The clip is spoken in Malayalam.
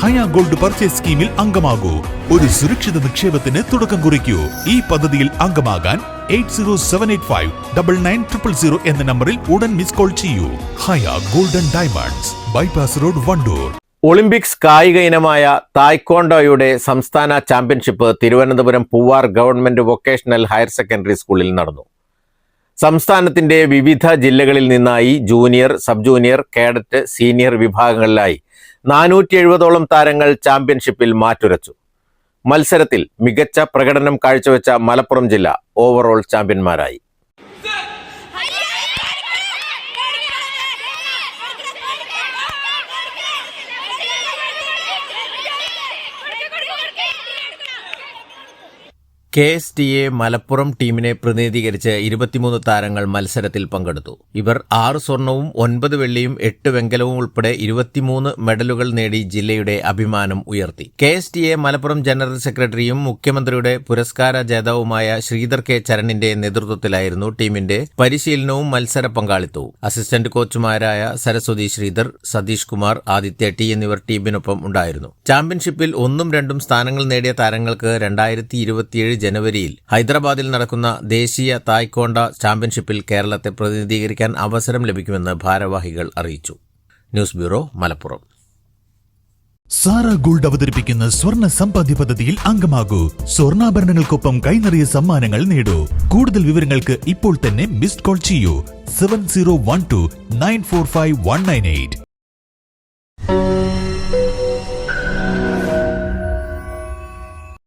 ഹയ ഗോൾഡ് പർച്ചേസ് സ്കീമിൽ അംഗമാകൂ. ഒരു സുരക്ഷിത നിക്ഷേപത്തിന് തുടക്കം കുറിക്കൂ. ഈ പദ്ധതിയിൽ അംഗമാകാൻ 8078599000 എന്ന നമ്പറിൽ ഉടൻ മിസ് കോൾ ചെയ്യൂ. Haya golden diamonds, bypass road, Wandoor. Olympics കായിക ഇനമായ തായ്ക്വാൻഡോയുടെ സംസ്ഥാന championship Thiruvananthapuram Poovar government vocational higher secondary സ്കൂളിൽ നടന്നു. സംസ്ഥാനത്തിന്റെ വിവിധ ജില്ലകളിൽ നിന്നായി junior, sub junior, cadet, senior വിഭാഗങ്ങളിലായി 470ഓളം താരങ്ങൾ ചാമ്പ്യൻഷിപ്പിൽ മാറ്റുരച്ചു. മത്സരത്തിൽ മികച്ച പ്രകടനം കാഴ്ചവെച്ച മലപ്പുറം ജില്ല ഓവറോൾ ചാമ്പ്യന്മാരായി. KSTA മലപ്പുറം ടീമിനെ പ്രതിനിധീകരിച്ച് 23 താരങ്ങൾ മത്സരത്തിൽ പങ്കെടുത്തു. ഇവർ 6 സ്വർണവും 9 വെള്ളിയും 8 വെങ്കലവും ഉൾപ്പെടെ 23 മെഡലുകൾ നേടി ജില്ലയുടെ അഭിമാനം ഉയർത്തി. KSTA മലപ്പുറം ജനറൽ സെക്രട്ടറിയും മുഖ്യമന്ത്രിയുടെ പുരസ്കാര ജേതാവുമായ ശ്രീധർ കെ ചരണിന്റെ നേതൃത്വത്തിലായിരുന്നു ടീമിന്റെ പരിശീലനവും മത്സര പങ്കാളിത്തവും. അസിസ്റ്റന്റ് കോച്ചുമാരായ സരസ്വതി ശ്രീധർ, സതീഷ് കുമാർ, ആദിത്യ ടി എന്നിവർ ടീമിനൊപ്പം ഉണ്ടായിരുന്നു. ചാമ്പ്യൻഷിപ്പിൽ 1ഉം 2ഉം സ്ഥാനങ്ങൾ നേടിയ താരങ്ങൾക്ക് 2027 ജനുവരിയിൽ ഹൈദരാബാദിൽ നടക്കുന്ന ദേശീയ തായ്ക്വാൻഡോ ചാമ്പ്യൻഷിപ്പിൽ കേരളത്തെ പ്രതിനിധീകരിക്കാൻ അവസരം ലഭിക്കുമെന്ന് ഭാരവാഹികൾ അറിയിച്ചു. News bureau, Malappuram. Sara Gold അവതരിപ്പിക്കുന്ന സ്വർണ്ണ സമ്പാദ്യ പദ്ധതിയിൽ അംഗമാകൂ. സ്വർണ്ണാഭരണങ്ങൾക്കൊപ്പം കൈനിറിയ സമ്മാനങ്ങൾ നേടൂ. കൂടുതൽ വിവരങ്ങൾക്ക് ഇപ്പോൾ തന്നെ മിസ്ഡ് കോൾ ചെയ്യൂ. 7012945198.